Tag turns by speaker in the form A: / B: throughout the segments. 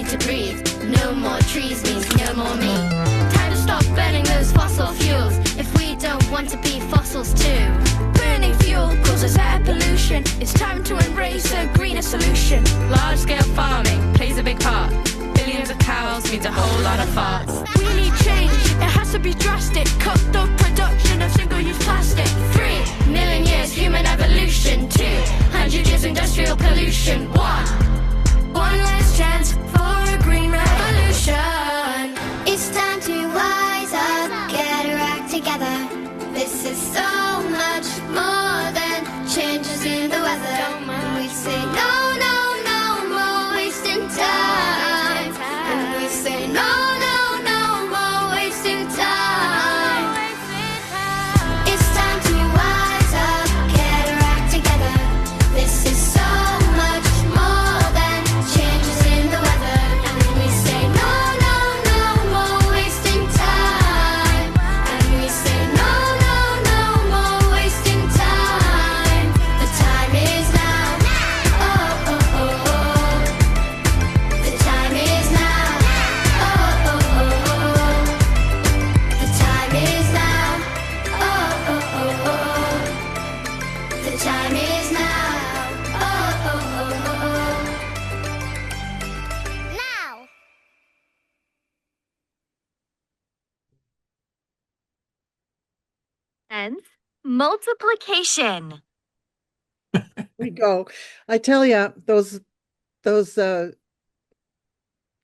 A: need to breathe. No more trees means no more me. Time to stop burning those fossil fuels if we don't want to be fossils too. Burning fuel causes air pollution. It's time to embrace a greener solution. Large-scale farming plays a big part. Billions of cows means a whole lot of farts. We need change, it has to be drastic. Cut the production of single-use plastic. 3 million years human evolution. 200 years industrial pollution. One last chance for a green revolution.
B: It's time to wise up, get our act together. This is so much more than changes in the weather. And we say no, no, no more wasting time. And we say no, no, no more wasting time. It's time to wise up, get our act together. This is so much more than changes in the weather. And we say no, no, no more wasting time. And we say no, no, no more wasting time. The time is now. Oh, oh, oh, oh. The time is now. Oh, oh, oh, oh. The time is now. Oh, oh, oh, oh. The time is now. Oh, oh, oh, oh. Now.
C: Hence, multiplication.
D: We go. I tell you, those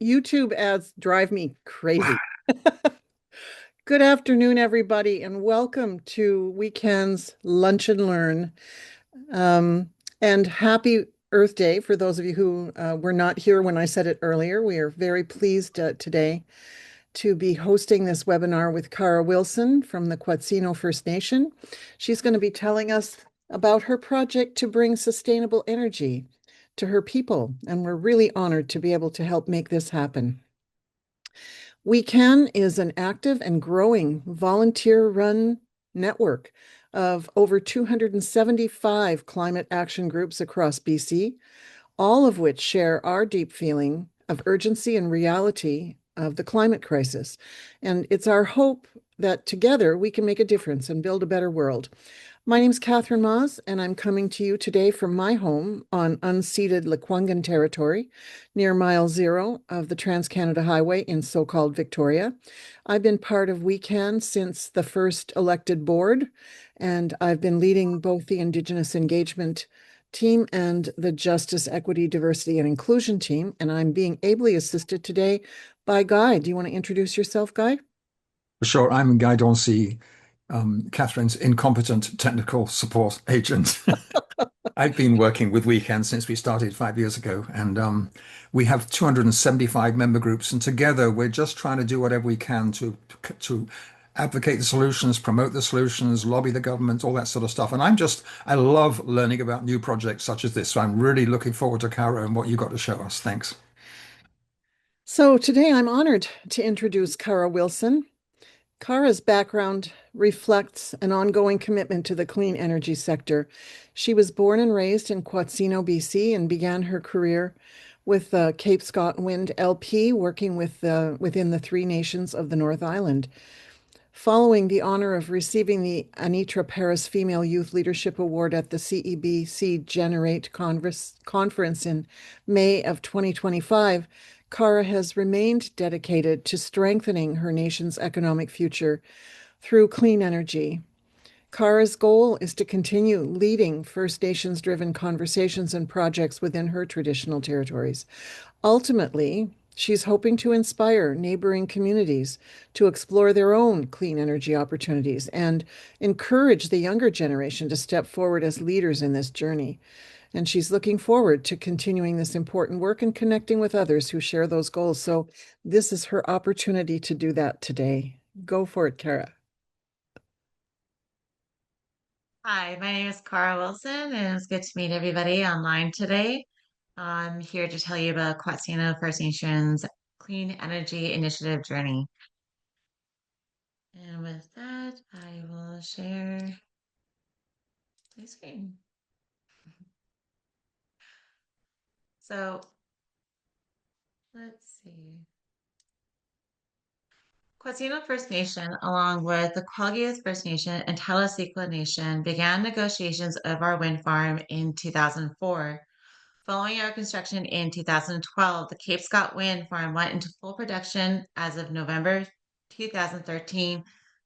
D: YouTube ads drive me crazy. Good afternoon, everybody, and welcome to Weekend's Lunch and Learn. And happy Earth Day for those of you who were not here when I said it earlier. We are very pleased today to be hosting this webinar with Cara Wilson from the Quatsino First Nation. She's going to be telling us about her project to bring sustainable energy to her people, and we're really honored to be able to help make this happen. We Can is an active and growing volunteer-run network of over 275 climate action groups across BC, all of which share our deep feeling of urgency and reality of the climate crisis. And it's our hope that together we can make a difference and build a better world. My name is Catherine Maas, and I'm coming to you today from my home on unceded Lekwungen territory near Mile Zero of the Trans-Canada Highway in so-called Victoria. I've been part of WeCan since the first elected board, and I've been leading both the Indigenous engagement team and the Justice, Equity, Diversity, and Inclusion team, and I'm being ably assisted today by Guy. Do you want to introduce yourself, Guy?
E: Sure, I'm Guy Dauncey, Catherine's incompetent technical support agent. I've been working with Weekend since we started 5 years ago, and we have 275 member groups, and together we're just trying to do whatever we can to advocate the solutions, promote the solutions, lobby the government, all that sort of stuff. And I love learning about new projects such as this. So I'm really looking forward to Cara and what you got to show us. Thanks.
D: So today I'm honored to introduce Cara Wilson. Cara's background reflects an ongoing commitment to the clean energy sector. She was born and raised in Quatsino, BC, and began her career with Cape Scott Wind LP, working within the three nations of the North Island. Following the honor of receiving the Anitra Paris Female Youth Leadership Award at the CEBC Generate Conference in May of 2025, Cara has remained dedicated to strengthening her nation's economic future through clean energy. Cara's goal is to continue leading First Nations-driven conversations and projects within her traditional territories. Ultimately, she's hoping to inspire neighboring communities to explore their own clean energy opportunities and encourage the younger generation to step forward as leaders in this journey. And she's looking forward to continuing this important work and connecting with others who share those goals. So this is her opportunity to do that today. Go for it, Cara.
F: Hi, my name is Cara Wilson, and it's good to meet everybody online today. I'm here to tell you about Quatsino First Nations Clean Energy Initiative journey. And with that, I will share my screen. So Let's see. Quatsino First Nation, along with the Quaggas First Nation and Talasiqua Nation, began negotiations of our wind farm in 2004. Following our construction in 2012, the Cape Scott Wind Farm went into full production as of November 2013,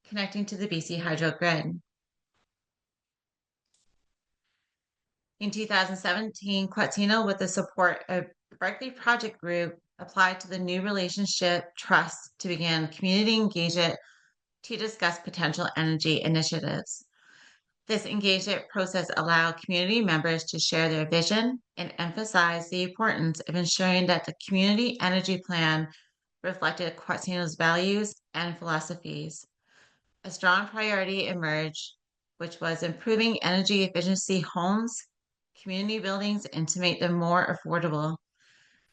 F: connecting to the BC Hydro grid. In 2017, Quatsino, with the support of Berkeley Project Group, applied to the New Relationship Trust to begin community engagement to discuss potential energy initiatives. This engagement process allowed community members to share their vision and emphasize the importance of ensuring that the community energy plan reflected Quatsino's values and philosophies. A strong priority emerged, which was improving energy efficiency homes, community buildings, and to make them more affordable.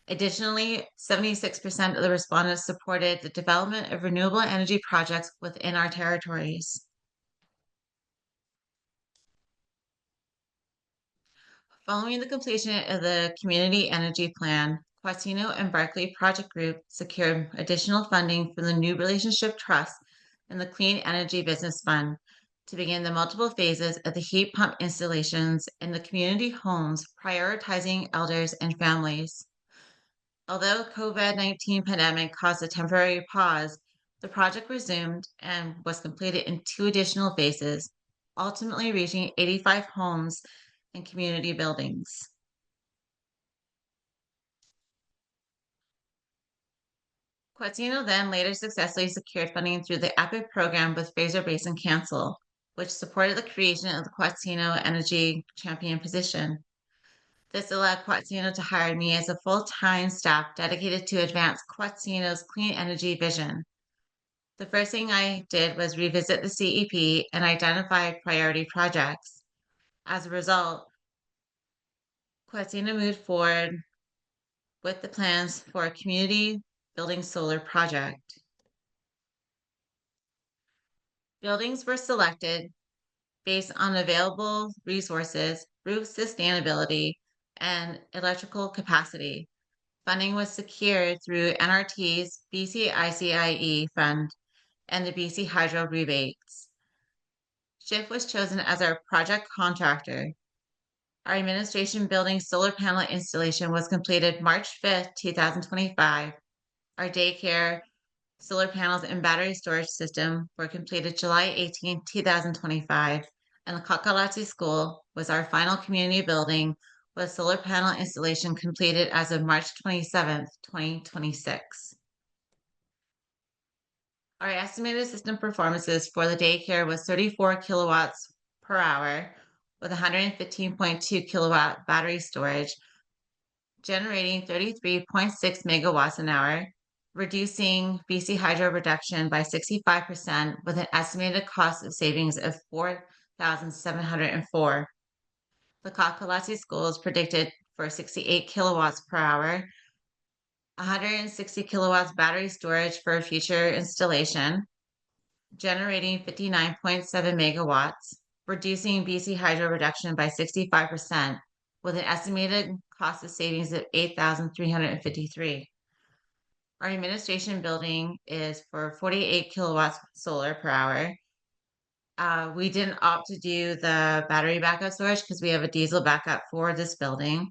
F: Additionally, 76% of the respondents supported the development of renewable energy projects within our territories. Following the completion of the Community Energy Plan, Quatsino and Berkeley Project Group secured additional funding from the New Relationship Trust and the Clean Energy Business Fund to begin the multiple phases of the heat pump installations in the community homes, prioritizing elders and families. Although COVID-19 pandemic caused a temporary pause, the project resumed and was completed in 2 additional phases, ultimately reaching 85 homes and community buildings. Quatsino then later successfully secured funding through the EPIC program with Fraser Basin Council, which supported the creation of the Quatsino Energy Champion position. This allowed Quatsino to hire me as a full-time staff dedicated to advance Quatsino's clean energy vision. The first thing I did was revisit the CEP and identify priority projects. As a result, Quatsino moved forward with the plans for a community building solar project. Buildings were selected based on available resources, roof sustainability, and electrical capacity. Funding was secured through NRT's BC ICIE fund and the BC Hydro rebates. Schiff was chosen as our project contractor. Our administration building solar panel installation was completed March 5th, 2025. Our daycare, solar panels, and battery storage system were completed July 18, 2025, and the Kakalati School was our final community building with solar panel installation completed as of March 27, 2026. Our estimated system performances for the daycare was 34 kilowatts per hour with 115.2 kilowatt battery storage, generating 33.6 megawatts an hour, reducing BC Hydro reduction by 65% with an estimated cost of savings of $4,704. The Kakalati School is predicted for 68 kilowatts per hour, 160 kilowatts battery storage for future installation, generating 59.7 megawatts, reducing BC Hydro reduction by 65% with an estimated cost of savings of $8,353. Our administration building is for 48 kilowatts solar per hour. We didn't opt to do the battery backup storage because we have a diesel backup for this building.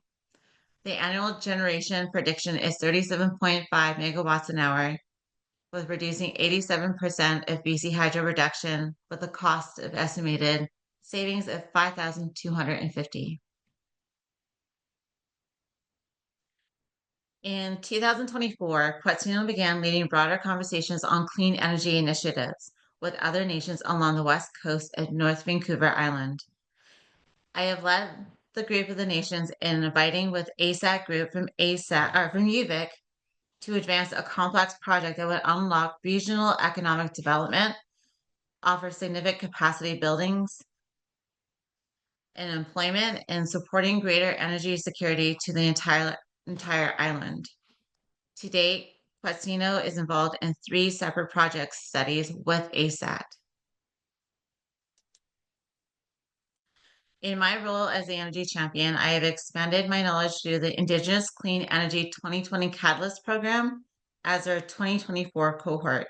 F: The annual generation prediction is 37.5 megawatts an hour, with reducing 87% of BC Hydro reduction with a cost of estimated savings of $5,250. In 2024, Quatsino began leading broader conversations on clean energy initiatives with other nations along the west coast of North Vancouver Island. I have led the group of the nations in inviting with ASAT group from UVic to advance a complex project that would unlock regional economic development, offer significant capacity buildings and employment, and supporting greater energy security to the entire island. To date, Quatsino is involved in 3 separate project studies with ASAT. In my role as the energy champion, I have expanded my knowledge through the Indigenous Clean Energy 2020 Catalyst program as our 2024 cohort.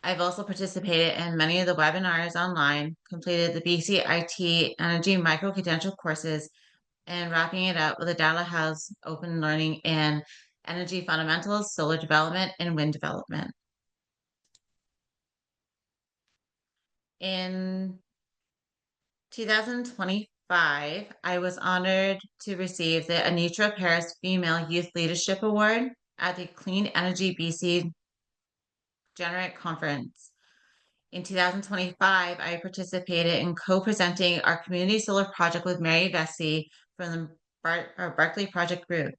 F: I've also participated in many of the webinars online, completed the BC IT Energy Micro-Credential courses, and wrapping it up with a Data House open learning in energy fundamentals, solar development, and wind development. In 2025, I was honored to receive the Anitra Paris Female Youth Leadership Award at the Clean Energy BC Generate Conference. In 2025, I participated in co-presenting our community solar project with Mary Vesey from the Berkeley Project Group.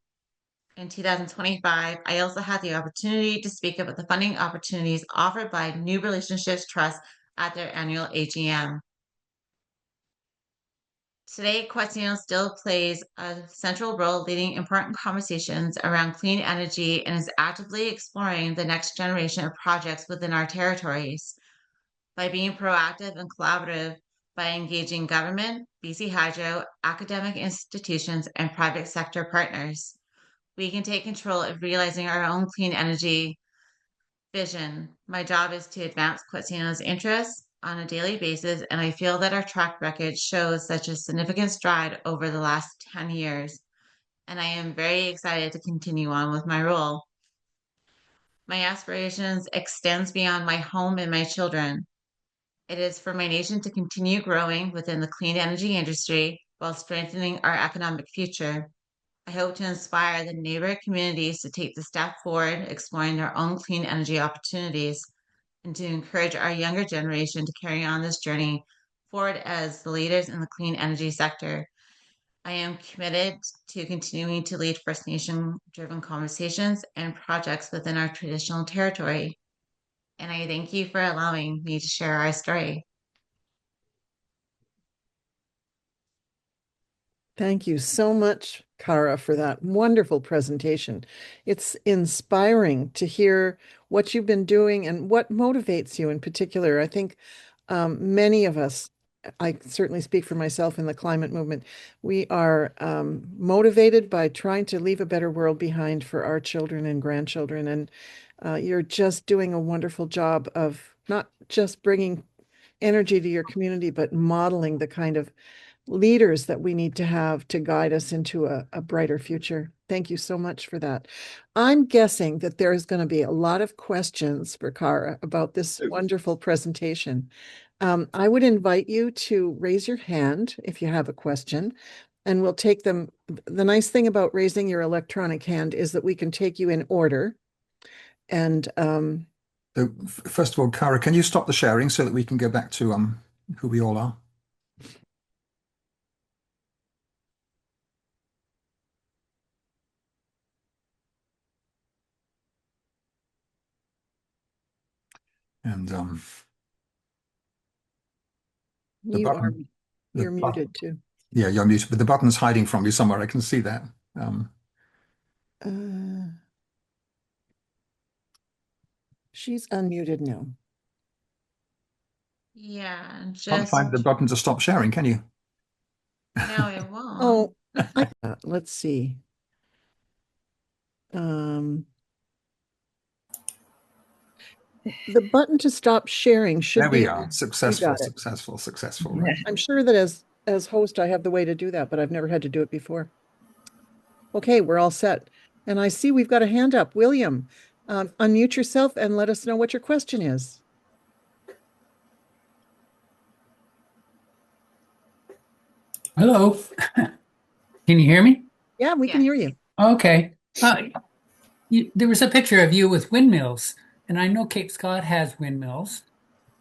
F: In 2025, I also had the opportunity to speak about the funding opportunities offered by New Relationships Trust at their annual AGM. Today, Quatsino still plays a central role leading important conversations around clean energy and is actively exploring the next generation of projects within our territories. By being proactive and collaborative, by engaging government, BC Hydro, academic institutions, and private sector partners, we can take control of realizing our own clean energy vision. My job is to advance Quatsino's interests on a daily basis, and I feel that our track record shows such a significant stride over the last 10 years, and I am very excited to continue on with my role. My aspirations extends beyond my home and my children. It is for my nation to continue growing within the clean energy industry while strengthening our economic future. I hope to inspire the neighbor communities to take the step forward, exploring their own clean energy opportunities, and to encourage our younger generation to carry on this journey forward as the leaders in the clean energy sector. I am committed to continuing to lead First Nation driven conversations and projects within our traditional territory. And I thank you for allowing me to share our story.
D: Thank you so much, Cara, for that wonderful presentation. It's inspiring to hear what you've been doing and what motivates you in particular. I think many of us, I certainly speak for myself in the climate movement, we are motivated by trying to leave a better world behind for our children and grandchildren. And you're just doing a wonderful job of not just bringing energy to your community, but modeling the kind of leaders that we need to have to guide us into a brighter future. Thank you so much for that. I'm guessing that there is going to be a lot of questions for Cara about this wonderful presentation. I would invite you to raise your hand if you have a question, and we'll take them. The nice thing about raising your electronic hand is that we can take you in order. And
E: So first of all, Cara, can you stop the sharing so that we can go back to who we all are? And the button,
D: you're muted too.
E: Yeah, you're muted, but the button's hiding from you somewhere. I can see that.
D: She's unmuted now.
F: Yeah,
E: Can't
F: just
E: find the button to stop sharing, can you?
F: no, it won't.
D: Oh, let's see. The button to stop sharing should
E: There
D: be.
E: we are. Successful, successful. Right.
D: I'm sure that as host, I have the way to do that, but I've never had to do it before. Okay, we're all set. And I see we've got a hand up. William, unmute yourself and let us know what your question is.
G: Hello. Can you hear me?
D: Yeah, we can hear you.
G: Okay. There was a picture of you with windmills, and I know Cape Scott has windmills,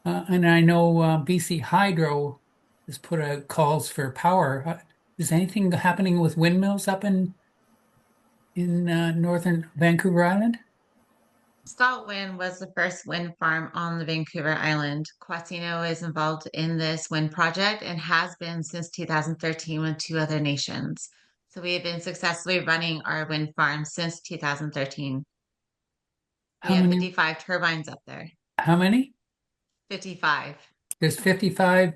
G: and I know BC Hydro has put out calls for power. Is anything happening with windmills up in northern Vancouver Island?
F: Scott Wind was the first wind farm on the Vancouver Island. Quatsino is involved in this wind project and has been since 2013 with two other nations. So we have been successfully running our wind farm since 2013. We have 55 turbines up there.
G: How many?
F: 55.
G: There's 55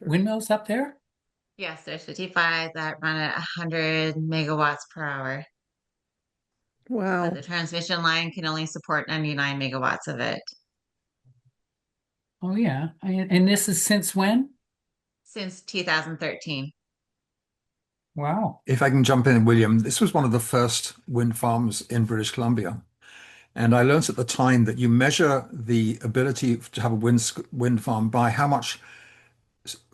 G: windmills up there?
F: Yes, there's 55 that run at 100 megawatts per hour, but
D: Wow.
F: the transmission line can only support 99 megawatts of it
G: Oh yeah. And this is since when?
F: since 2013.
G: Wow.
E: If I can jump in, William, this was one of the first wind farms in British Columbia. And I learned at the time that you measure the ability to have a wind farm by how much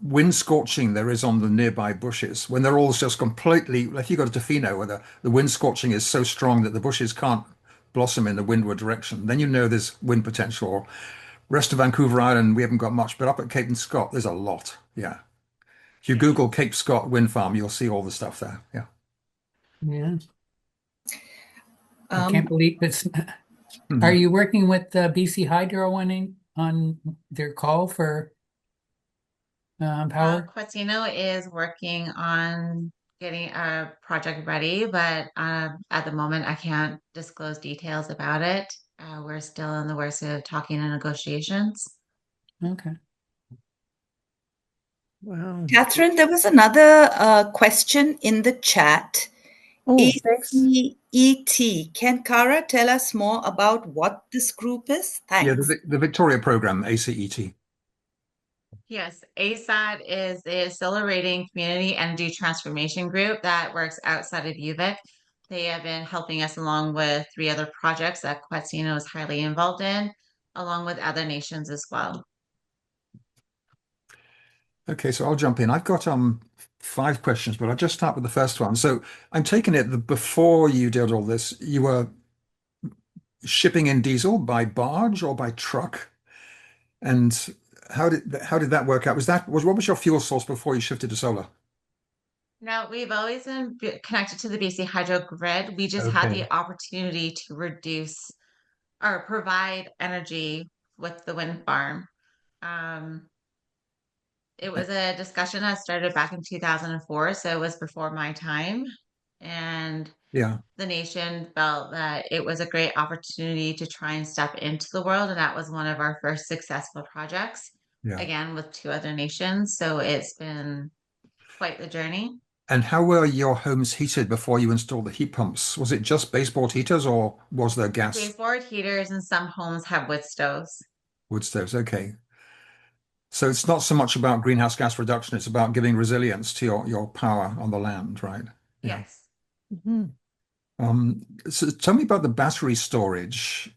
E: wind scorching there is on the nearby bushes. When they're all just completely, if you go to Tofino, where the wind scorching is so strong that the bushes can't blossom in the windward direction, then you know there's wind potential. Or rest of Vancouver Island, we haven't got much, but up at Cape and Scott, there's a lot. Yeah. If you
F: Yes.
E: Google Cape Scott wind farm, you'll see all the stuff there. Yeah.
G: Yeah. I
H: Um,
G: can't believe it's. Are
E: Mhm.
G: you working with BC Hydro on their call for power?
F: Quatsino is working on getting a project ready, but at the moment I can't disclose details about it. We're still in the works of talking and negotiations.
G: Okay.
D: Wow.
H: Catherine, there was another question in the chat.
D: Oh, thanks.
H: ACET. Can Kara tell us more about what this group is?
E: Yeah,
H: Thanks.
E: the Victoria program, ACET.
F: Yes, ASAT is the Accelerating Community Energy Transformation Group that works outside of UVic. They have been helping us along with three other projects that Quatsino is highly involved in, along with other nations as well.
E: Okay, so I'll jump in. I've got five questions, but I'll just start with the first one. So I'm taking it that before you did all this, you were shipping in diesel by barge or by truck? And how did that work out? What was your fuel source before you shifted to solar?
F: Now, we've always been connected to the BC Hydro grid. We just had
E: Okay.
F: the opportunity to reduce or provide energy with the wind farm. Um, it was a discussion that started back in 2004, so it was before my time. And
E: Yeah,
F: the nation felt that it was a great opportunity to try and step into the world. And that was one of our first successful projects,
E: yeah.
F: again, with two other nations. So it's been quite the journey.
E: And how were your homes heated before you installed the heat pumps? Was it just baseboard heaters or was there gas
F: Baseboard heaters and some homes have wood stoves.
E: wood stoves? Okay. So it's not so much about greenhouse gas reduction, it's about giving resilience to your power on the land, right? Yeah.
F: Yes.
D: Mhm.
E: So tell me about the battery storage.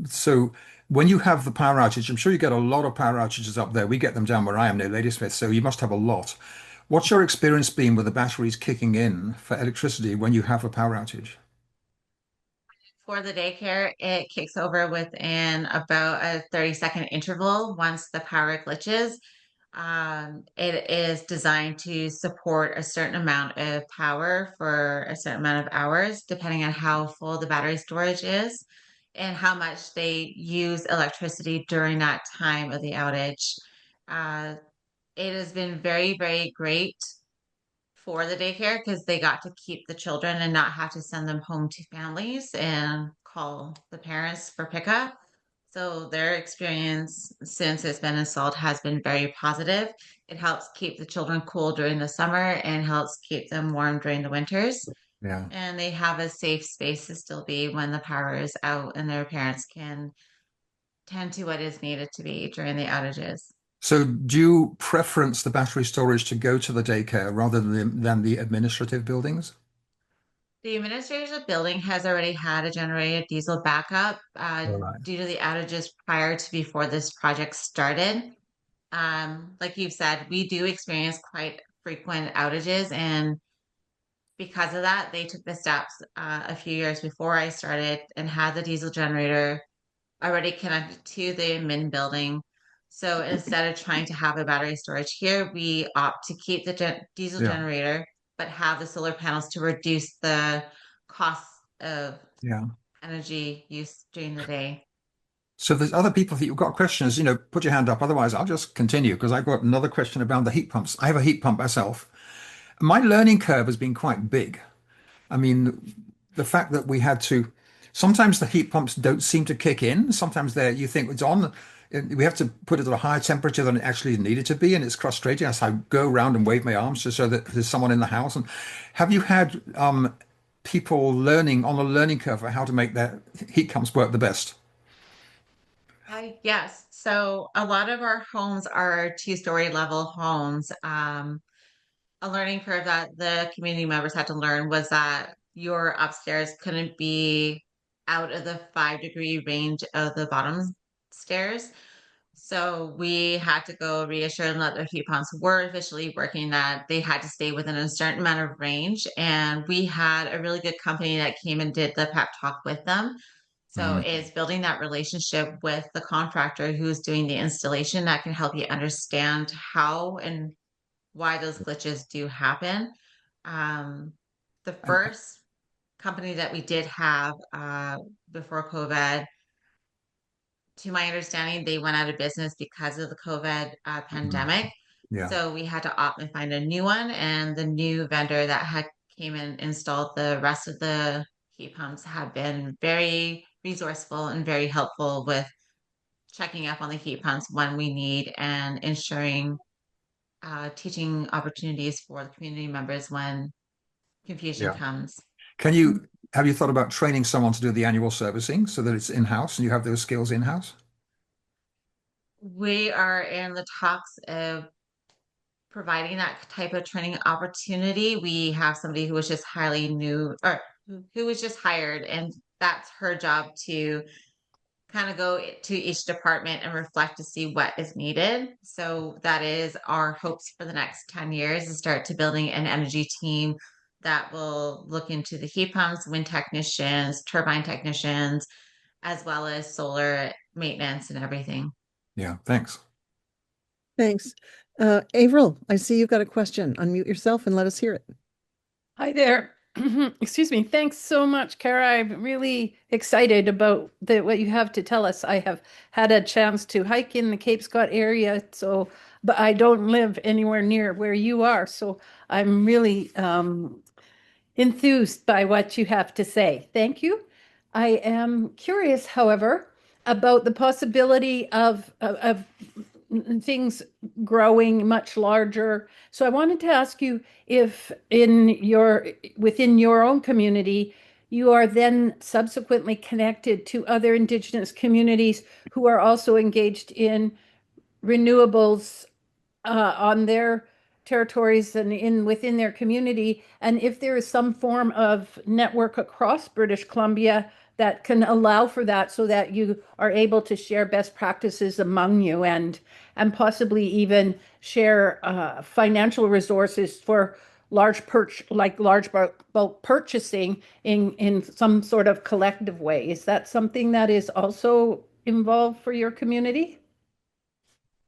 E: So when you have the power outage, I'm sure you get a lot of power outages up there. We get them down where I am near Ladysmith, so you must have a lot. What's your experience been with the batteries kicking in for electricity when you have a power outage?
F: For the daycare, it kicks over within about a 30-second interval once the power glitches. It is designed to support a certain amount of power for a certain amount of hours, depending on how full the battery storage is and how much they use electricity during that time of the outage. Uh, it has been very, very great for the daycare because they got to keep the children and not have to send them home to families and call the parents for pickup. So their experience since it's been installed has been very positive. It helps keep the children cool during the summer and helps keep them warm during the winters.
E: Yeah.
F: And they have a safe space to still be when the power is out and their parents can tend to what is needed to be during the outages.
E: So do you preference the battery storage to go to the daycare rather than the administrative buildings?
F: The administrative building has already had a generated diesel backup
E: All right.
F: due to the outages prior to before this project started. Like you've said, we do experience quite frequent outages, and because of that, they took the steps a few years before I started and had the diesel generator already connected to the admin building. So instead of trying to have a battery storage here, we opt to keep the diesel
E: Yeah.
F: generator, but have the solar panels to reduce the cost of
E: Yeah.
F: energy use during the day.
E: So there's other people, if you've got questions, put your hand up. Otherwise, I'll just continue because I've got another question about the heat pumps. I have a heat pump myself. My learning curve has been quite big. I mean, the fact that we had to, sometimes the heat pumps don't seem to kick in. Sometimes you think it's on, we have to put it at a higher temperature than it actually needed to be, and it's frustrating as I go around and wave my arms to show that there's someone in the house. And have you had people learning on a learning curve for how to make their heat pumps work the best?
F: Yes. So a lot of our homes are two-story level homes. A learning curve that the community members had to learn was that your upstairs couldn't be out of the 5-degree range of the bottom stairs. So we had to go reassure them that their heat pumps were officially working, that they had to stay within a certain amount of range. And we had a really good company that came and did the pep talk with them. So
E: Mm,
F: it's building that relationship with the contractor who's doing the installation that can help you understand how and why those glitches do happen. Um, the
E: and
F: first company that we did have before COVID, to my understanding, they went out of business because of the COVID
E: mm,
F: pandemic.
E: yeah,
F: So we had to opt and find a new one, and the new vendor that had came and installed the rest of the heat pumps have been very resourceful and very helpful with checking up on the heat pumps when we need and ensuring teaching opportunities for the community members when confusion
E: yeah.
F: comes.
E: Can you have you thought about training someone to do the annual servicing so that it's in-house and you have those skills in-house?
F: We are in the talks of providing that type of training opportunity. We have somebody who was just highly new or who was just hired, and that's her job to kind of go to each department and reflect to see what is needed. So that is our hopes for the next 10 years is start to building an energy team that will look into the heat pumps, wind technicians, turbine technicians, as well as solar maintenance and everything.
E: Yeah, thanks.
D: Thanks. Avril, I see you've got a question. Unmute yourself and let us hear it.
I: Hi there. Excuse me. Thanks so much, Kara. I'm really excited about what you have to tell us. I have had a chance to hike in the Cape Scott area, but I don't live anywhere near where you are. So I'm really enthused by what you have to say. Thank you. I am curious, however, about the possibility of things growing much larger. So I wanted to ask you if within your own community, you are then subsequently connected to other Indigenous communities who are also engaged in renewables on their territories and within their community, and if there is some form of network across British Columbia that can allow for that, so that you are able to share best practices among you and possibly even share financial resources for large bulk purchasing in some sort of collective way. Is that something that is also involved for your community?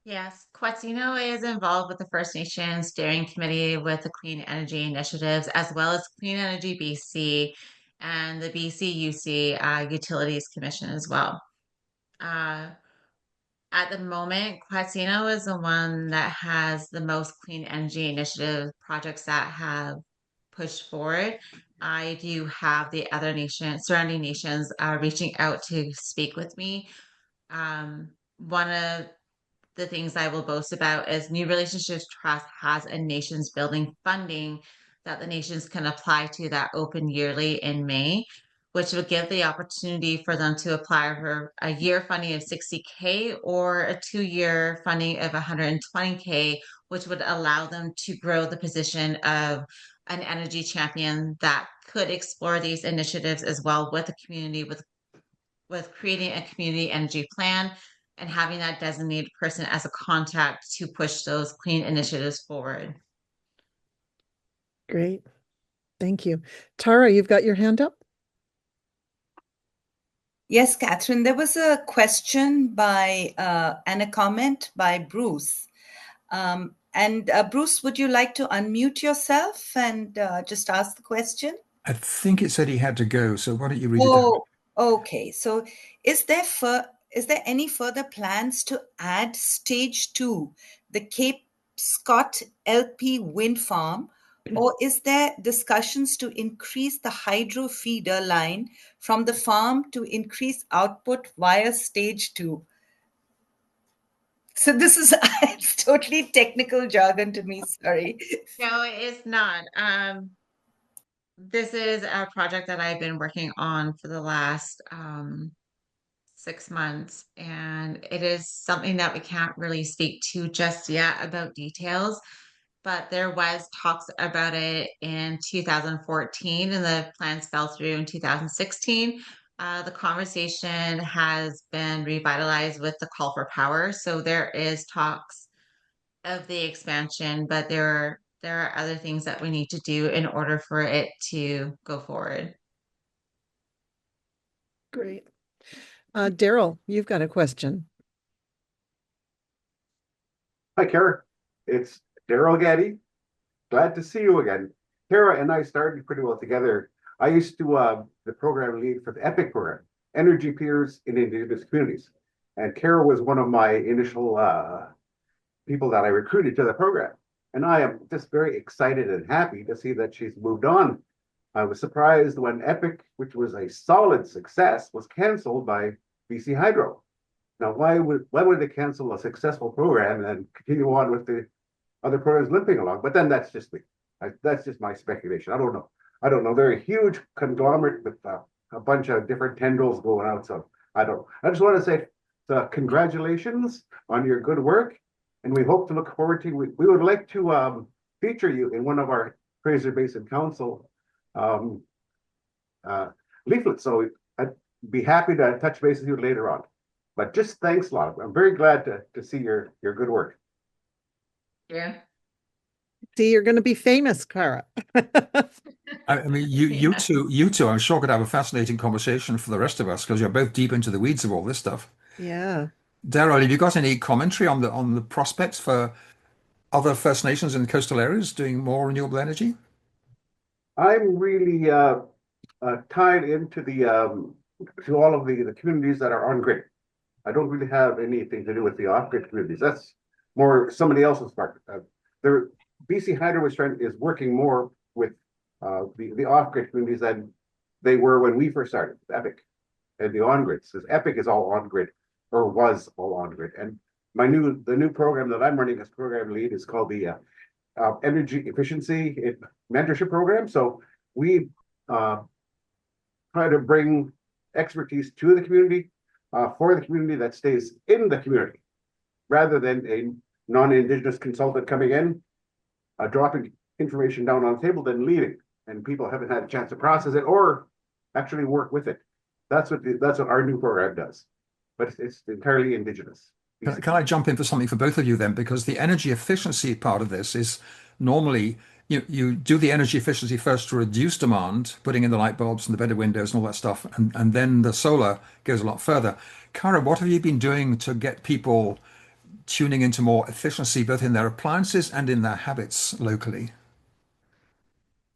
F: Yes, Quatsino is involved with the First Nations Steering Committee with the Clean Energy Initiatives, as well as Clean Energy BC and the BC Utilities Commission as well. Uh, at the moment, Quatsino is the one that has the most clean energy initiative projects that have pushed forward. I do have the other surrounding nations, reaching out to speak with me. One of the things I will boast about is New Relationships Trust has a nations building funding that the nations can apply to that open yearly in May, which would give the opportunity for them to apply for a year funding of 60K or a 2-year funding of 120K, which would allow them to grow the position of an energy champion that could explore these initiatives as well with the community, with creating a community energy plan and having that designated person as a contact to push those clean initiatives forward.
D: Great. Thank you. Tara, you've got your hand up?
H: Yes, Catherine, there was a question and a comment by Bruce. Bruce, would you like to unmute yourself and just ask the question?
E: I think it said he had to go, so why don't you read it
H: Oh,
E: out?
H: okay. So is there any further plans to add stage 2, the Cape Scott LP wind farm, or is there discussions to increase the hydro feeder line from the farm to increase output via stage 2? So this is it's totally technical jargon to me. Sorry.
F: No, it's not. This is a project that I've been working on for the last 6 months, and it is something that we can't really speak to just yet about details. But there was talks about it in 2014, and the plans fell through in 2016. The conversation has been revitalized with the call for power, so there is talks of the expansion, but there are other things that we need to do in order for it to go forward.
D: Great. Daryl, you've got a question.
J: Hi, Kara. It's Daryl Gaddy. Glad to see you again. Kara and I started pretty well together. I used to the program lead for the EPIC program, Energy Peers in Indigenous Communities. And Kara was one of my initial people that I recruited to the program. And I am just very excited and happy to see that she's moved on. I was surprised when EPIC, which was a solid success, was canceled by BC Hydro. Now, why would they cancel a successful program and continue on with the other programs limping along? But then that's just me. That's just my speculation. I don't know. They're a huge conglomerate with a bunch of different tendrils going out. So I don't. I just want to say congratulations on your good work, and we hope to look forward to. We would like to feature you in one of our Fraser Basin Council leaflets. So I'd be happy to touch base with you later on. But just thanks a lot. I'm very glad to see your good work.
F: Yeah.
D: See, you're going to be famous, Kara.
E: I mean, you two, I'm sure could have a fascinating conversation for the rest of us because you're both deep into the weeds of all this stuff.
D: Yeah.
E: Daryl, have you got any commentary on the prospects for other First Nations in coastal areas doing more renewable energy?
J: I'm really tied into to all of the communities that are on grid. I don't really have anything to do with the off-grid communities. That's more somebody else's part. BC Hydro is working more with the off-grid communities than they were when we first started, EPIC, and the on-grid. Because EPIC is all on-grid, or was all on-grid. And the new program that I'm running as program lead is called the Energy Efficiency Mentorship Program. So we try to bring expertise to the community for the community that stays in the community, rather than a non-Indigenous consultant coming in, dropping information down on the table, then leaving, and people haven't had a chance to process it or actually work with it. That's what our new program does, but it's entirely Indigenous.
E: Can I jump in for something for both of you then? Because the energy efficiency part of this is normally you do the energy efficiency first to reduce demand, putting in the light bulbs and the better windows and all that stuff, and then the solar goes a lot further. Kara, what have you been doing to get people tuning into more efficiency, both in their appliances and in their habits locally?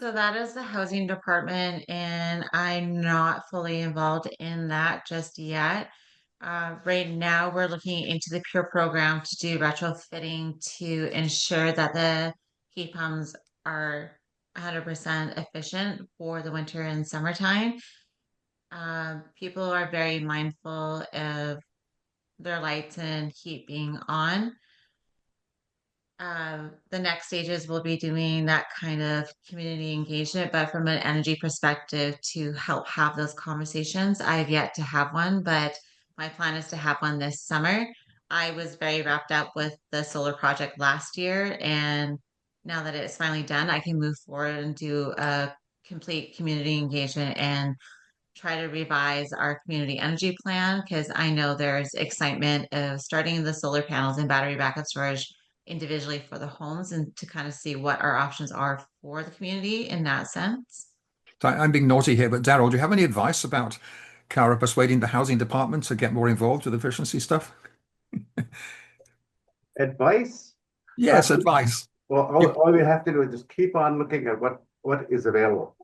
F: So that is the housing department, and I'm not fully involved in that just yet. Right now, we're looking into the Pure program to do retrofitting to ensure that the heat pumps are 100% efficient for the winter and summertime. People are very mindful of their lights and heat being on. The next stages will be doing that kind of community engagement, but from an energy perspective to help have those conversations. I've yet to have one, but my plan is to have one this summer. I was very wrapped up with the solar project last year, and now that it's finally done, I can move forward and do a complete community engagement and try to revise our community energy plan, because I know there's excitement of starting the solar panels and battery backup storage individually for the homes, and to kind of see what our options are for the community in that sense.
E: So I'm being naughty here, but Daryl, do you have any advice about Kara persuading the housing department to get more involved with efficiency stuff?
J: Advice?
E: Yes, advice.
J: Well, all we have to do is just keep on looking at what is available.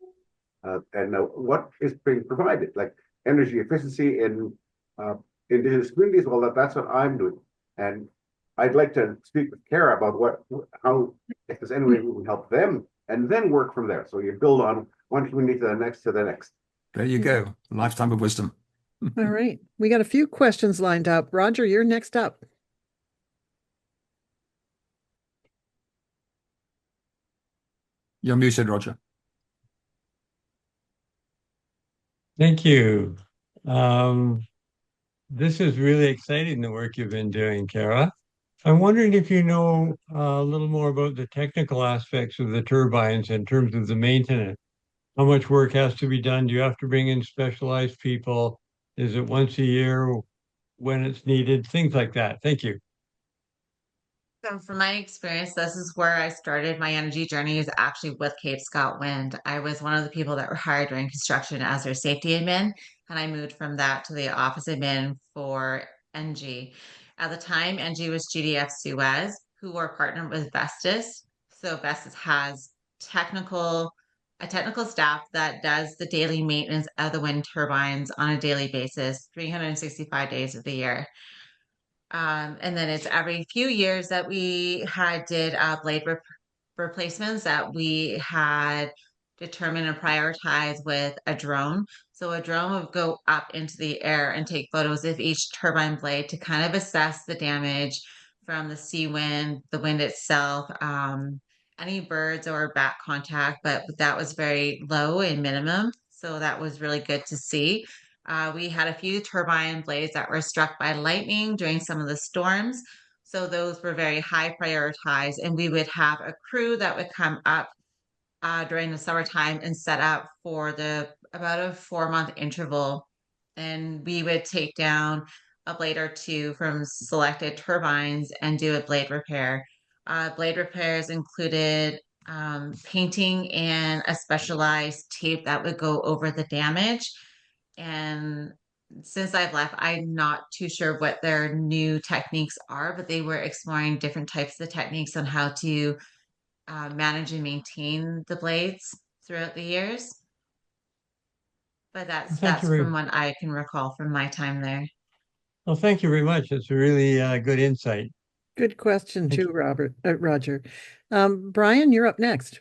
J: And what is being provided, like energy efficiency in Indigenous communities. Well, that's what I'm doing, and I'd like to speak with Kara about how, if there's any way we can help them, and then work from there. So you build on one community to the next to the next.
E: There you go, lifetime of wisdom.
D: All right, we got a few questions lined up. Roger, you're next up.
E: You're muted, Roger.
K: Thank you. This is really exciting, the work you've been doing, Kara. I'm wondering if you know a little more about the technical aspects of the turbines in terms of the maintenance. How much work has to be done? Do you have to bring in specialized people? Is it once a year when it's needed? Things like that. Thank you.
F: So from my experience, this is where I started my energy journey is actually with Cape Scott Wind. I was one of the people that were hired during construction as their safety admin, and I moved from that to the office admin for NG. At the time, NG was GDF Suez, who were partnered with Vestas. So Vestas has a technical staff that does the daily maintenance of the wind turbines on a daily basis, 365 days of the year. And then it's every few years that we did blade replacements that we had determined and prioritized with a drone. So a drone would go up into the air and take photos of each turbine blade to kind of assess the damage from the sea wind, the wind itself, any birds or bat contact, but that was very low and minimum. So that was really good to see. We had a few turbine blades that were struck by lightning during some of the storms. So those were very high prioritized. And we would have a crew that would come up during the summertime and set up for about a 4-month interval. And we would take down a blade or two from selected turbines and do a blade repair. Blade repairs included painting and a specialized tape that would go over the damage. And since I've left, I'm not too sure what their new techniques are, but they were exploring different types of techniques on how to manage and maintain the blades throughout the years. But that's
K: Thank you
F: from what I can recall from my time there.
K: Well, thank you very much. It's a really good insight.
D: Good question
K: Thank
D: too, Roger. Brian, you're up next.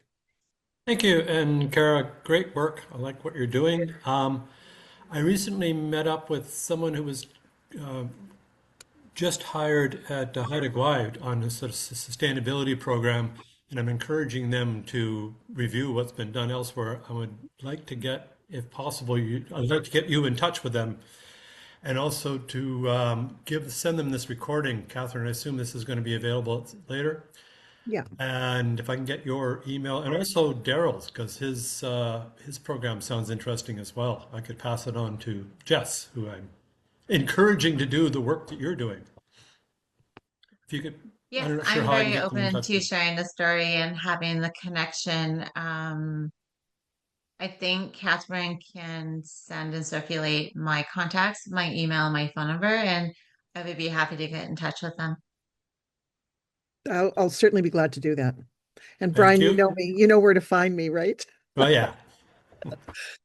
L: Thank you, and Kara, great work. I like what you're doing. I recently met up with someone who was just hired at Haida Gwaii on a sort of sustainability program, and I'm encouraging them to review what's been done elsewhere. I would like to get, if possible, I'd like to get you in touch with them, and also to send them this recording. Catherine, I assume this is going to be available later.
D: Yeah.
L: And if I can get your email, and also Daryl's, because his program sounds interesting as well. I could pass it on to Jess, who I'm encouraging to do the work that you're doing. If you could,
F: Yes,
L: I'm not sure
F: I'm
L: how I can
F: very
L: get them in
F: open
L: touch
F: to
L: with you.
F: sharing the story and having the connection. I think Catherine can send and circulate my contacts, my email, and my phone number, and I would be happy to get in touch with them.
D: I'll certainly be glad to do that. And
L: Thank
D: Brian, you
L: you.
D: know me, you know where to find me, right?
L: Oh, yeah.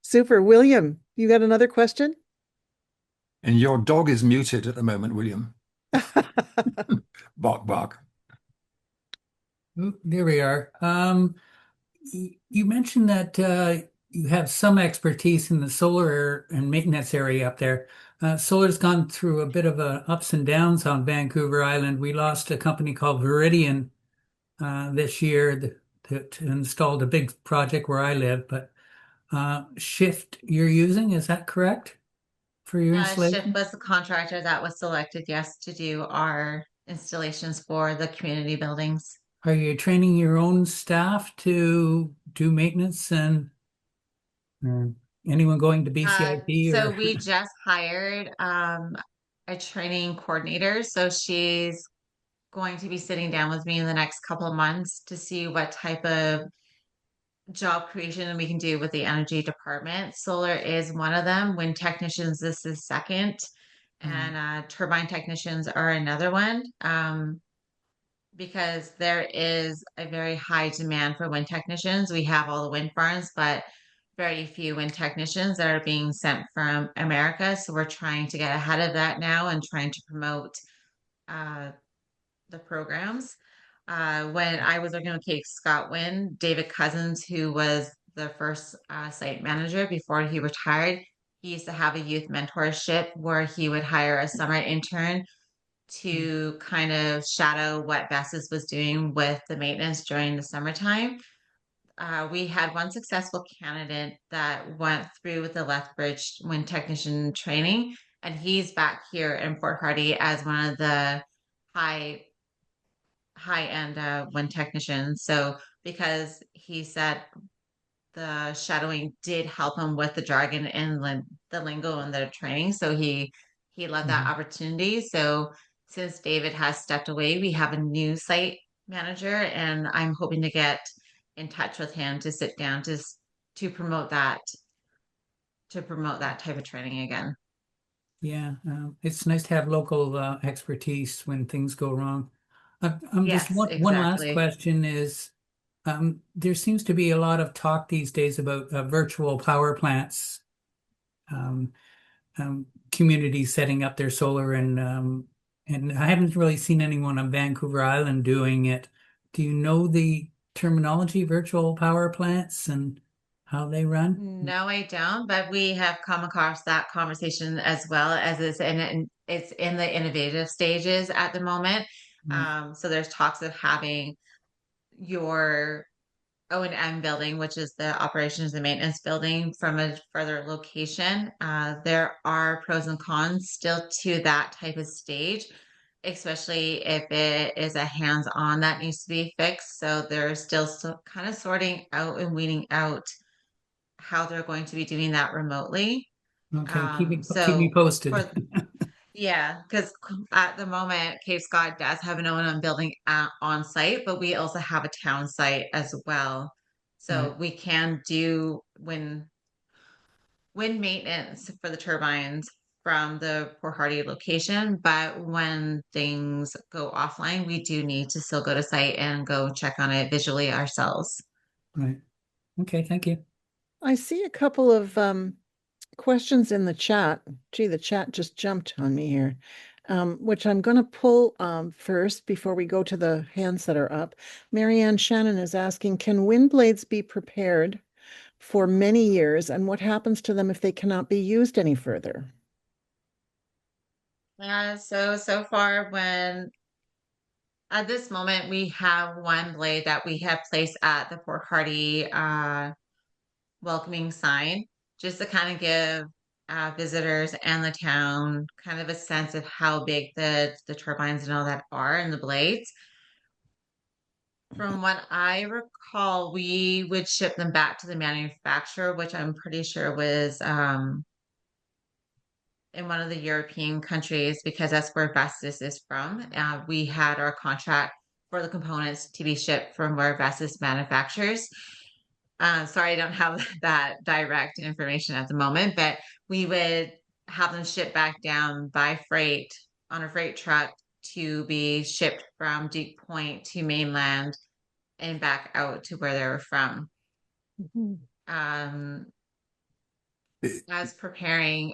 D: Super. William, you got another question?
E: And your dog is muted at the moment, William. Bark, bark.
G: There we are. You mentioned that you have some expertise in the solar and maintenance area up there. Solar's gone through a bit of ups and downs on Vancouver Island. We lost a company called Viridian this year that installed a big project where I live. But Shift you're using, is that correct for your
F: Shift
G: installation?
F: was the contractor that was selected, yes, to do our installations for the community buildings.
G: Are you training your own staff to do maintenance and anyone going to BCIP
F: So
G: or?
F: we just hired a training coordinator. So she's going to be sitting down with me in the next couple of months to see what type of job creation we can do with the energy department. Solar is one of them. Wind technicians, this is second, and turbine technicians are another one. Because there is a very high demand for wind technicians. We have all the wind farms, but very few wind technicians that are being sent from America. So we're trying to get ahead of that now and trying to promote the programs. When I was working with Cape Scott Wind, David Cousins, who was the first site manager before he retired, he used to have a youth mentorship where he would hire a summer intern to kind of shadow what Vestas was doing with the maintenance during the summertime. we had one successful candidate that went through with the Lethbridge wind technician training, and he's back here in Port Hardy as one of the high end wind technicians. So because he said the shadowing did help him with the jargon and the lingo and the training, so he loved that opportunity. So since David has stepped away, we have a new site manager, and I'm hoping to get in touch with him to sit down to promote that type of training again.
G: Yeah, it's nice to have local expertise when things go wrong. Just
F: Yes,
G: one last
F: exactly.
G: question is, there seems to be a lot of talk these days about virtual power plants, um, communities setting up their solar, and I haven't really seen anyone on Vancouver Island doing it. Do you know the terminology, virtual power plants, and how they run?
F: No, I don't, but we have come across that conversation as well as it's in the innovative stages at the moment.
G: Right.
F: So there's talks of having your O&M building, which is the operations and maintenance building, from a further location. There are pros and cons still to that type of stage, especially if it is a hands-on that needs to be fixed. So they're still kind of sorting out and weeding out how they're going to be doing that remotely.
G: Okay, keep me
F: So
G: posted.
F: for yeah, because at the moment, Cape Scott does have an O&M building on site, but we also have a town site as well.
G: Right.
F: So we can do wind maintenance for the turbines from the Port Hardy location, but when things go offline, we do need to still go to site and go check on it visually ourselves.
G: Right. Okay, thank you.
D: I see a couple of questions in the chat. Gee, the chat just jumped on me here, which I'm going to pull first before we go to the hands that are up. Marianne Shannon is asking, can wind blades be prepared for many years, and what happens to them if they cannot be used any further?
F: So far, when at this moment we have one blade that we have placed at the Port Hardy welcoming sign, just to kind of give visitors and the town kind of a sense of how big the turbines and all that are and the blades. From what I recall, we would ship them back to the manufacturer, which I'm pretty sure was in one of the European countries, because that's where Vestas is from. We had our contract for the components to be shipped from where Vestas manufactures. Sorry, I don't have that direct information at the moment, but we would have them shipped back down by freight on a freight truck to be shipped from Deep Point to mainland and back out to where they were from. As preparing,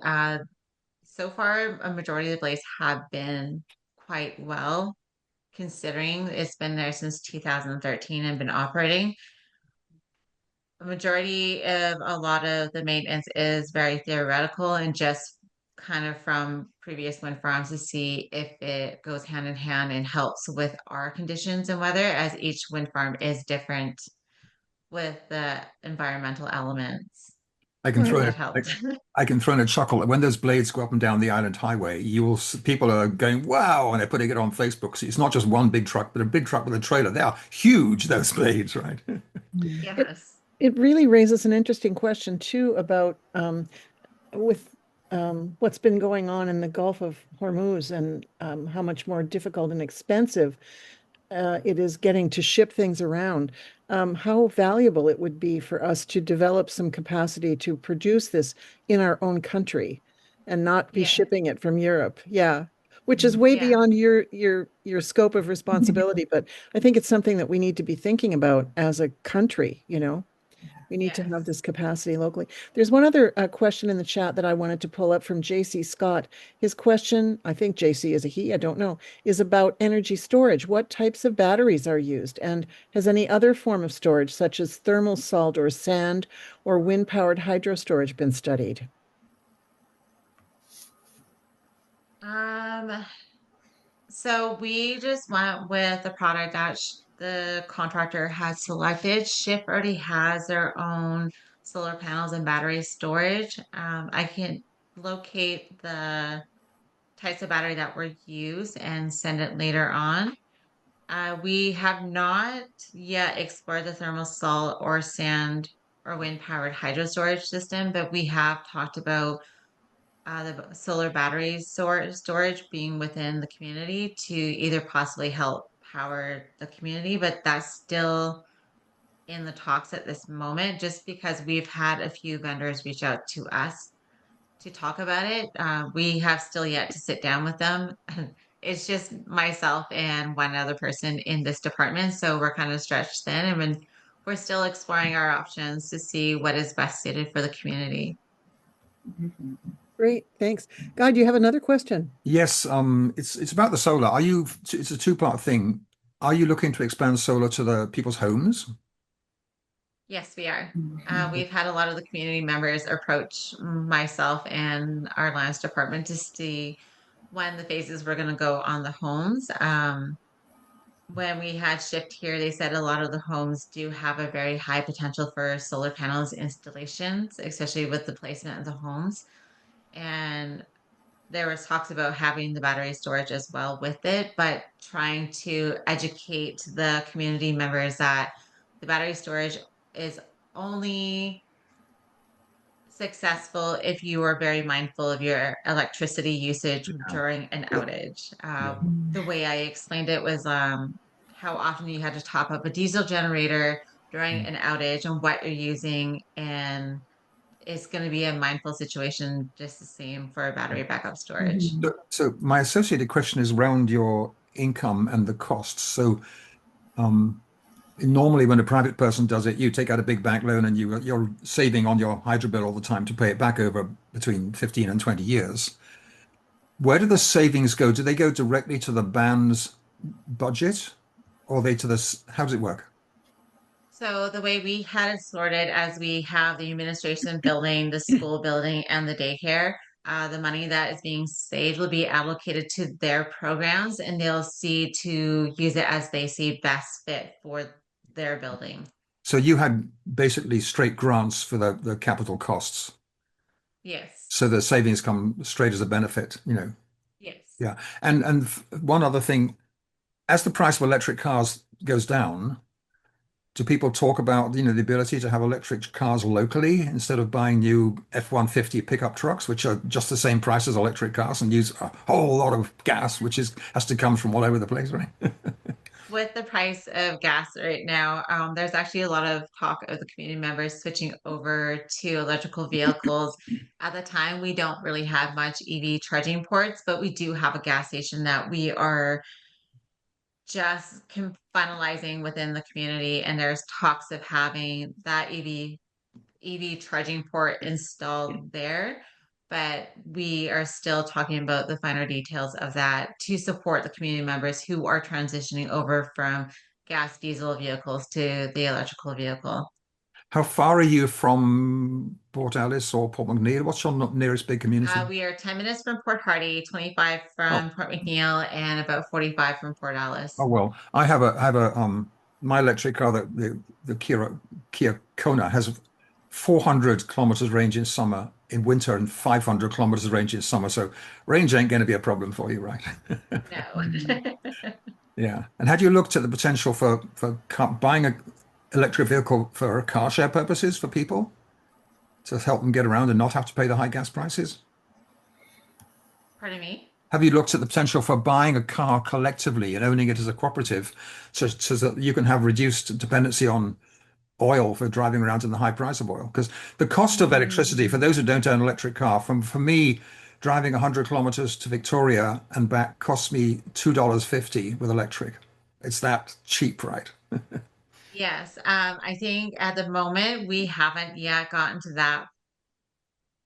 F: so far, a majority of the blades have been quite well, considering it's been there since 2013 and been operating. A majority of a lot of the maintenance is very theoretical and just kind of from previous wind farms to see if it goes hand in hand and helps with our conditions and weather, as each wind farm is different with the environmental elements.
E: I can throw
F: That
E: in
F: helped.
E: I can throw in a chuckle. When those blades go up and down the island highway, people are going, wow, and they're putting it on Facebook. So it's not just one big truck, but a big truck with a trailer. They are huge, those blades, right?
F: Yes.
D: It really raises an interesting question too about with what's been going on in the Gulf of Hormuz and how much more difficult and expensive it is getting to ship things around. How valuable it would be for us to develop some capacity to produce this in our own country and not be
F: Yeah.
D: shipping it from Europe. Yeah. Which is way
F: Yeah.
D: beyond your scope of responsibility, but I think it's something that we need to be thinking about as a country, you know. We need to have
F: Yes.
D: this capacity locally. There's one other question in the chat that I wanted to pull up from JC Scott. His question, I think JC is a he, I don't know, is about energy storage. What types of batteries are used? And has any other form of storage, such as thermal salt or sand or wind-powered hydro storage, been studied?
F: So we just went with the product that the contractor has selected. Shift already has their own solar panels and battery storage. I can locate the types of battery that were used and send it later on. We have not yet explored the thermal salt or sand or wind powered hydro storage system, but we have talked about the solar battery storage being within the community to either possibly help power the community, but that's still in the talks at this moment, just because we've had a few vendors reach out to us to talk about it. We have still yet to sit down with them. It's just myself and one other person in this department, so we're kind of stretched thin, and we're still exploring our options to see what is best suited for the community.
D: Great, thanks. Guy, do you have another question?
E: Yes, it's about the solar. It's a two-part thing. Are you looking to expand solar to the people's homes?
F: Yes, we are. We've had a lot of the community members approach myself and our lands department to see when the phases were going to go on the homes. When we had shift here, they said a lot of the homes do have a very high potential for solar panels installations, especially with the placement of the homes. And there was talks about having the battery storage as well with it, but trying to educate the community members that the battery storage is only successful if you are very mindful of your electricity usage during an outage. The way I explained it was how often you had to top up a diesel generator during an outage and what you're using, and it's going to be a mindful situation just the same for a battery backup storage.
E: So my associated question is around your income and the costs. So normally when a private person does it, you take out a big bank loan and you're saving on your hydro bill all the time to pay it back over between 15 and 20 years. Where do the savings go? Do they go directly to the band's budget, or are they to this? How does it work?
F: So the way we had it sorted, as we have the administration building, the school building, and the daycare, the money that is being saved will be allocated to their programs, and they'll see to use it as they see best fit for their building.
E: So you had basically straight grants for the capital costs.
F: Yes.
E: So the savings come straight as a benefit, you know.
F: Yes.
E: Yeah. And one other thing, as the price of electric cars goes down, do people talk about, the ability to have electric cars locally instead of buying new F-150 pickup trucks, which are just the same price as electric cars and use a whole lot of gas, which has to come from all over the place, right?
F: With the price of gas right now, there's actually a lot of talk of the community members switching over to electrical vehicles. At the time, we don't really have much EV charging ports, but we do have a gas station that we are just finalizing within the community, and there's talks of having that EV charging port installed there. But we are still talking about the finer details of that to support the community members who are transitioning over from gas diesel vehicles to the electrical vehicle.
E: How far are you from Port Alice or Port McNeill? What's your nearest big community?
F: We are 10 minutes from Port Hardy, 25 from Port McNeill, and about 45 from Port Alice.
E: Oh well, I have a my electric car, the Kia Kona, has 400 kilometers range in summer, in winter, and 500 kilometers range in summer. So range ain't going to be a problem for you, right?
F: No.
E: Yeah. And had you looked at the potential for buying an electric vehicle for car share purposes for people to help them get around and not have to pay the high gas prices?
F: Pardon me?
E: Have you looked at the potential for buying a car collectively and owning it as a cooperative so that you can have reduced dependency on oil for driving around in the high price of oil? Because the cost of electricity, for those who don't own an electric car, for me, driving 100 kilometers to Victoria and back costs me $2.50 with electric. It's that cheap, right?
F: Yes. I think at the moment we haven't yet gotten to that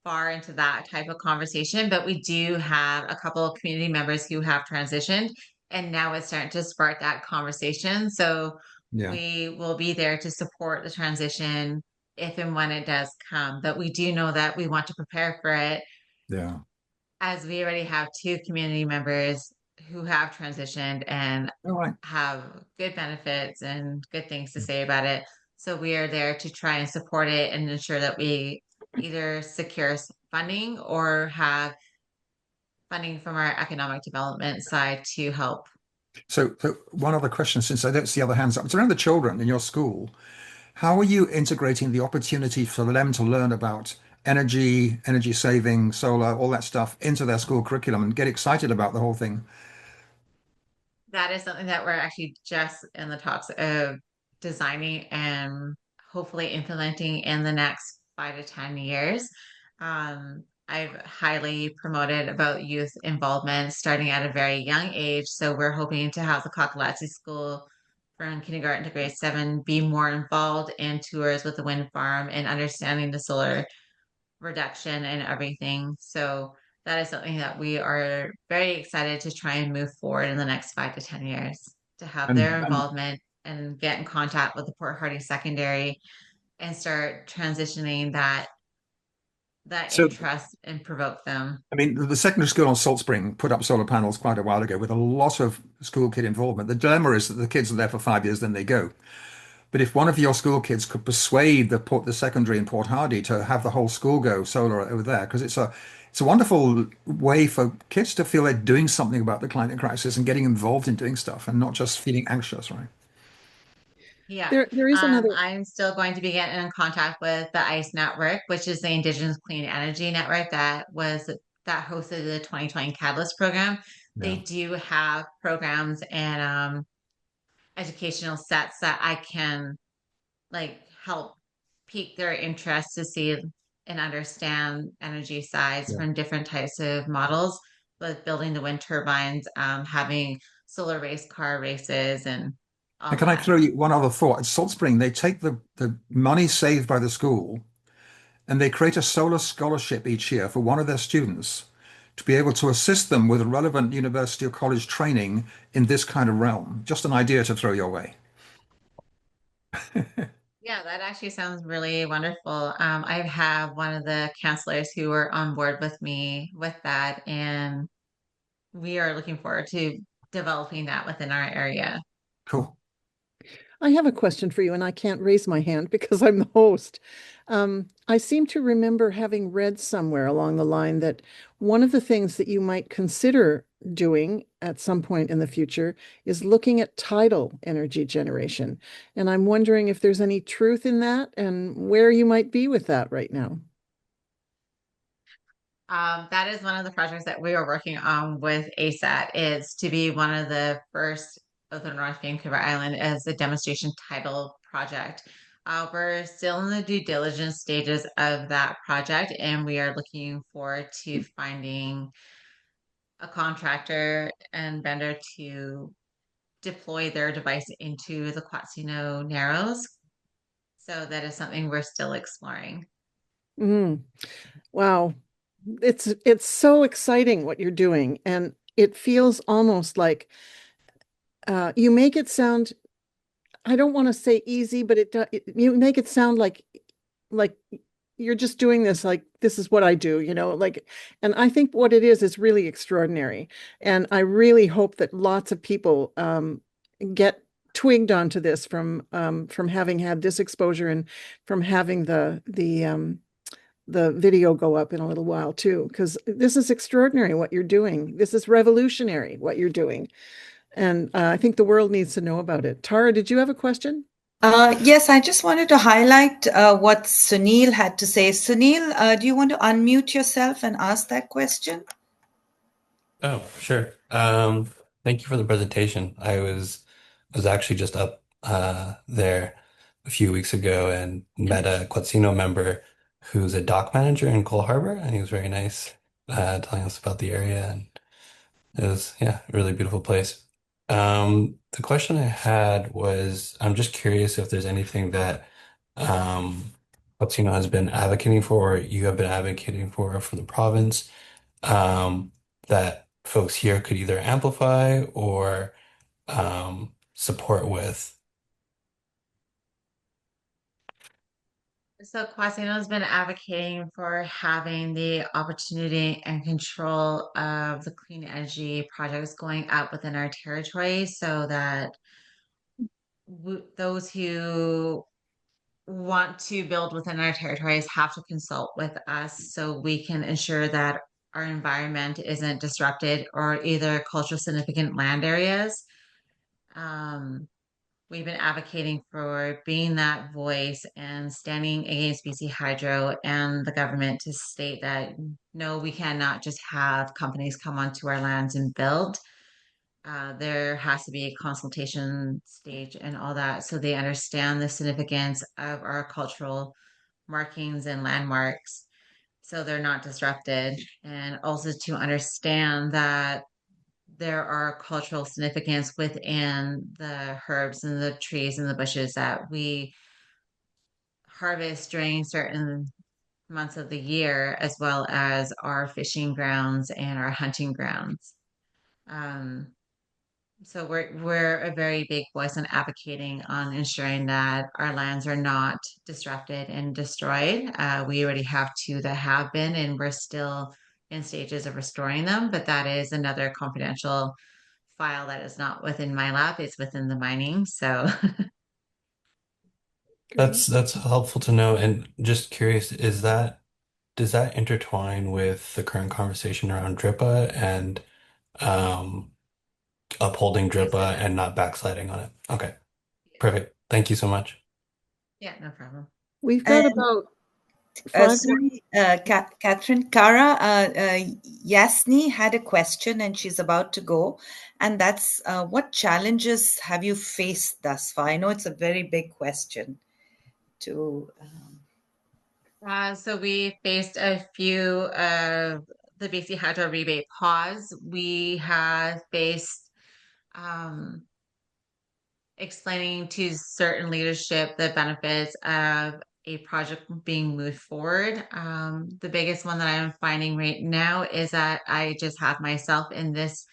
F: far into that type of conversation, but we do have a couple of community members who have transitioned, and now it's starting to spark that conversation. So
E: Yeah.
F: we will be there to support the transition if and when it does come. But we do know that we want to prepare for it,
E: Yeah.
F: as we already have two community members who have transitioned and
E: All right.
F: have good benefits and good things to say about it. So we are there to try and support it and ensure that we either secure funding or have funding from our economic development side to help.
E: So one other question, since I don't see other hands up, it's around the children in your school. How are you integrating the opportunity for them to learn about energy saving, solar, all that stuff into their school curriculum and get excited about the whole thing?
F: That is something that we're actually just in the talks of designing and hopefully implementing in the next 5 to 10 years. I've highly promoted about youth involvement starting at a very young age. So we're hoping to have the Kakalati School from kindergarten to grade 7 be more involved in tours with the wind farm and understanding the solar reduction and everything. So that is something that we are very excited to try and move forward in the next 5 to 10 years to have their
E: And
F: involvement and get in contact with the Port Hardy Secondary and start transitioning that
E: so,
F: interest and provoke them.
E: I mean, the secondary school on Salt Spring put up solar panels quite a while ago with a lot of school kid involvement. The dilemma is that the kids are there for 5 years, then they go. But if one of your school kids could persuade the secondary in Port Hardy to have the whole school go solar over there, because it's a wonderful way for kids to feel they're doing something about the climate crisis and getting involved in doing stuff and not just feeling anxious, right?
F: Yeah.
D: There is another.
F: I'm still going to be getting in contact with the ICE network, which is the Indigenous Clean Energy Network that hosted the 2020 Catalyst program. They
E: Yeah.
F: do have programs and educational sets that I can like help pique their interest to see and understand energy sides
E: Yeah.
F: from different types of models, like building the wind turbines, having solar race car races and
E: And
F: all
E: can I
F: that.
E: throw you one other thought? At Salt Spring, they take the money saved by the school and they create a solar scholarship each year for one of their students to be able to assist them with relevant university or college training in this kind of realm. Just an idea to throw your way.
F: Yeah, that actually sounds really wonderful. I have one of the counselors who were on board with me with that, and we are looking forward to developing that within our area.
E: Cool.
D: I have a question for you, and I can't raise my hand because I'm the host. I seem to remember having read somewhere along the line that one of the things that you might consider doing at some point in the future is looking at tidal energy generation. And I'm wondering if there's any truth in that and where you might be with that right now.
F: That is one of the projects that we are working on with ASAT is to be one of the first of the North Vancouver Island as a demonstration tidal project. We're still in the due diligence stages of that project, and we are looking forward to finding a contractor and vendor to deploy their device into the Quatsino Narrows. So that is something we're still exploring.
D: Mm, wow. It's so exciting what you're doing, and it feels almost like you make it sound, I don't want to say easy, but you make it sound like you're just doing this like this is what I do, like, and I think what it is really extraordinary. And I really hope that lots of people get twigged onto this from having had this exposure and from having the video go up in a little while too, because this is extraordinary what you're doing. This is revolutionary what you're doing. And I think the world needs to know about it. Tara, did you have a question?
H: Yes, I just wanted to highlight what Sunil had to say. Sunil, do you want to unmute yourself and ask that question?
M: Oh, sure. Thank you for the presentation. I was actually just up there a few weeks ago and met a Quatsino member who's a dock manager in Cole Harbor, and he was very nice, telling us about the area, and it was, yeah, a really beautiful place. The question I had was, I'm just curious if there's anything that Quatsino has been advocating for, or you have been advocating for the province, um, that folks here could either amplify or support with.
F: So Quatsino has been advocating for having the opportunity and control of the clean energy projects going out within our territory so that those who want to build within our territories have to consult with us so we can ensure that our environment isn't disrupted or either cultural significant land areas. We've been advocating for being that voice and standing against BC Hydro and the government to state that no, we cannot just have companies come onto our lands and build. There has to be a consultation stage and all that so they understand the significance of our cultural markings and landmarks so they're not disrupted. And also to understand that there are cultural significance within the herbs and the trees and the bushes that we harvest during certain months of the year, as well as our fishing grounds and our hunting grounds. Um, so we're a very big voice on advocating on ensuring that our lands are not disrupted and destroyed. We already have two that have been, and we're still in stages of restoring them, but that is another confidential file that is not within my lab, it's within the mining. So
M: That's helpful to know. And just curious, does that intertwine with the current conversation around DRIPA and um, upholding
F: yes, it
M: DRIPA
F: does.
M: and not backsliding on it? Okay,
F: Yeah,
M: perfect. Thank you so much.
F: yeah, no problem.
D: We've got
H: And
D: about 5 minutes.
H: sorry, Catherine, Kara, Yasni had a question and she's about to go. And that's what challenges have you faced thus far? I know it's a very big question to.
F: So we faced a few of the BC Hydro rebate pause. We have faced um, explaining to certain leadership the benefits of a project being moved forward. The biggest one that I'm finding right now is that I just have myself in this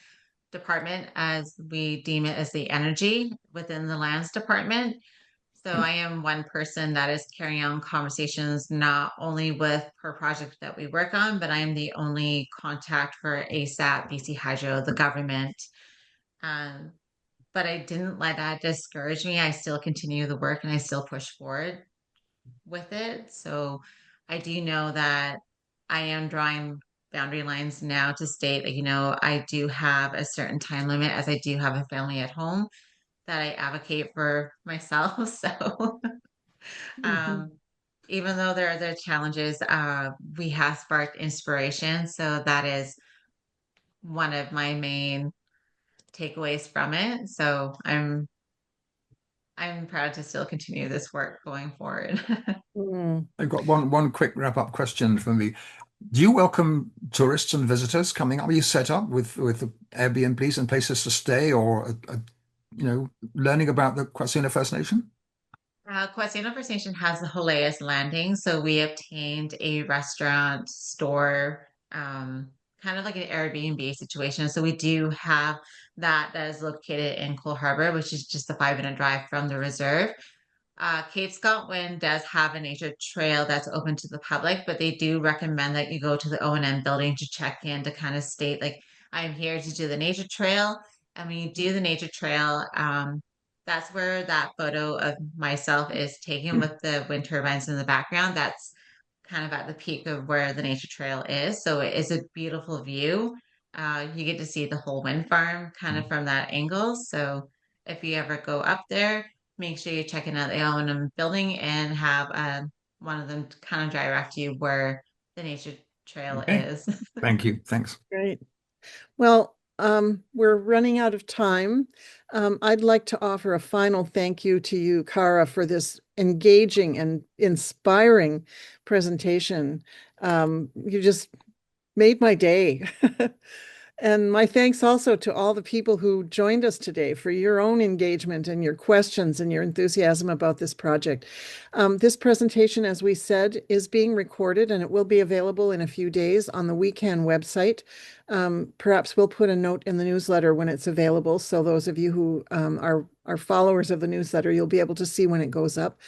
F: department as we deem it as the energy within the lands department. So I am one person that is carrying on conversations not only with per project that we work on, but I am the only contact for ASAP, BC Hydro, the government. Um, but I didn't let that discourage me. I still continue the work and I still push forward with it. So I do know that I am drawing boundary lines now to state that, I do have a certain time limit as I do have a family at home that I advocate for myself. So
D: Mhm.
F: even though there are other challenges, we have sparked inspiration. So that is one of my main takeaways from it. So I'm proud to still continue this work going forward.
D: Mm.
E: I've got one quick wrap-up question from me. Do you welcome tourists and visitors coming up? Are you set up with Airbnbs and places to stay, or learning about the Quatsino First Nation?
F: Quatsino First Nation has the Holaeus Landing, so we obtained a restaurant store, kind of like an Airbnb situation. So we do have that is located in Coal Harbor, which is just a 5-minute drive from the reserve. Cape Scotland does have a nature trail that's open to the public, but they do recommend that you go to the O&M building to check in to kind of state like, I'm here to do the nature trail. And when you do the nature trail, that's where that photo of myself is taken with the wind turbines in the background. That's kind of at the peak of where the nature trail is. So it is a beautiful view. You get to see the whole wind farm kind of from that angle. So if you ever go up there, make sure you're checking out the O&M building and have one of them kind of direct you where the nature trail
E: Okay.
F: is.
E: Thank you. Thanks.
D: Great. Well, we're running out of time. I'd like to offer a final thank you to you, Kara, for this engaging and inspiring presentation. You just made my day. And my thanks also to all the people who joined us today for your own engagement and your questions and your enthusiasm about this project. This presentation, as we said, is being recorded and it will be available in a few days on the WeCan website. Perhaps we'll put a note in the newsletter when it's available. So those of you who are followers of the newsletter, you'll be able to see when it goes up.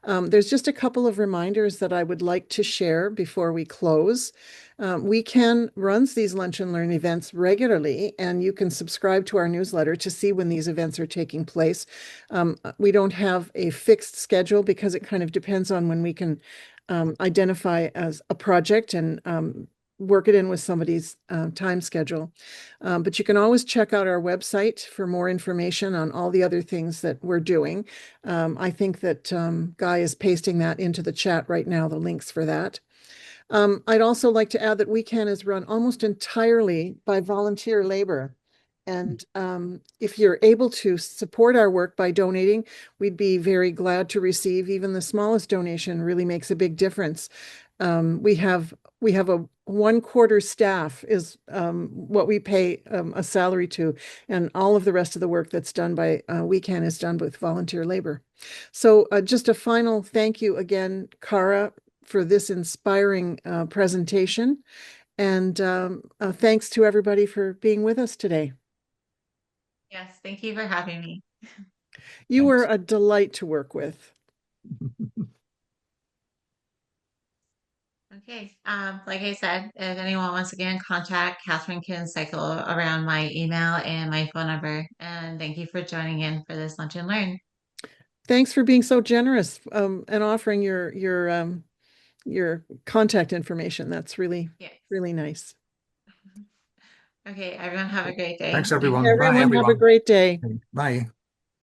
D: There's just a couple of reminders that I would like to share before we close. WeCan runs these Lunch and Learn events regularly, and you can subscribe to our newsletter to see when these events are taking place. We don't have a fixed schedule because it kind of depends on when we can identify as a project and work it in with somebody's time schedule. But you can always check out our website for more information on all the other things that we're doing. I think that Guy is pasting that into the chat right now, the links for that. I'd also like to add that WeCan is run almost entirely by volunteer labor. And if you're able to support our work by donating, we'd be very glad to receive. Even the smallest donation really makes a big difference. We have a 1/4 staff is what we pay a salary to, and all of the rest of the work that's done by WeCan is done with volunteer labor. So just a final thank you again, Cara, for this inspiring presentation. And thanks to everybody for being with us today.
F: Yes, thank you for having me.
D: You were a delight to work with.
F: Okay, like I said, if anyone wants to get in contact, Catherine can cycle around my email and my phone number. And thank you for joining in for this Lunch and Learn.
D: Thanks for being so generous and offering your contact information. That's really, really nice.
F: Okay, everyone have a great day.
E: Thanks, everyone.
D: Everyone
E: Bye,
D: have a
E: everyone.
D: great day.
E: Bye.